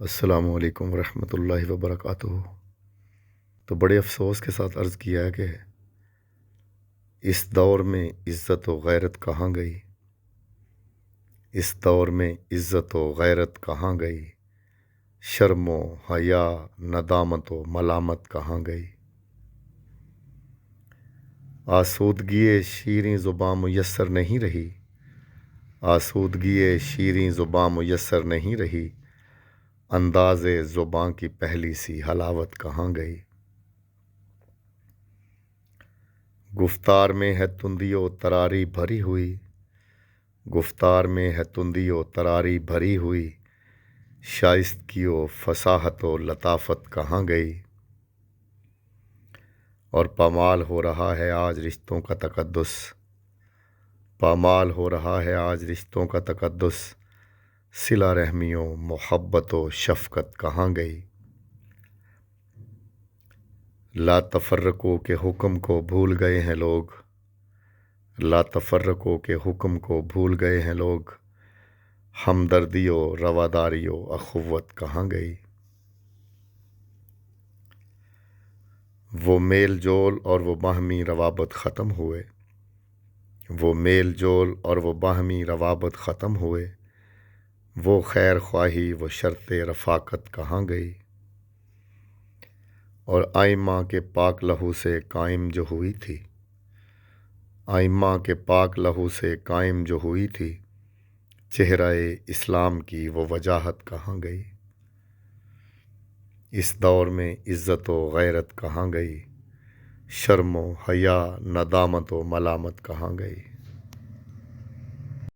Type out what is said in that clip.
السلام علیکم ورحمۃ اللہ وبرکاتہ۔ تو بڑے افسوس کے ساتھ عرض کیا ہے کہ اس دور میں عزت و غیرت کہاں گئی، اس دور میں عزت و غیرت کہاں گئی، شرم و حیا ندامت و ملامت کہاں گئی۔ آسودگی شیریں زباں میسر نہیں رہی، آسودگی شیریں زباں میسر نہیں رہی، انداز زباں کی پہلی سی حلاوت کہاں گئی۔ گفتار میں ہے تندی و تراری بھری ہوئی، گفتار میں ہے تندی و تراری بھری ہوئی، شائستگی و فصاحت و لطافت کہاں گئی۔ اور پامال ہو رہا ہے آج رشتوں کا تقدس، پامال ہو رہا ہے آج رشتوں کا تقدس، صلہ رحمی و محبت و شفقت کہاں گئی۔ لا تفرقو کے حکم کو بھول گئے ہیں لوگ، لا تفرقو کے حکم کو بھول گئے ہیں لوگ، ہمدردی و رواداری و اخوت کہاں گئی۔ وہ میل جول اور وہ باہمی روابط ختم ہوئے، وہ میل جول اور وہ باہمی روابط ختم ہوئے، وہ خیر خواہی وہ شرط رفاقت کہاں گئی۔ اور آئمہ کے پاک لہو سے قائم جو ہوئی تھی، آئمہ کے پاک لہو سے قائم جو ہوئی تھی، چہرہ اسلام کی وہ وجاہت کہاں گئی۔ اس دور میں عزت و غیرت کہاں گئی، شرم و حیا ندامت و ملامت کہاں گئی۔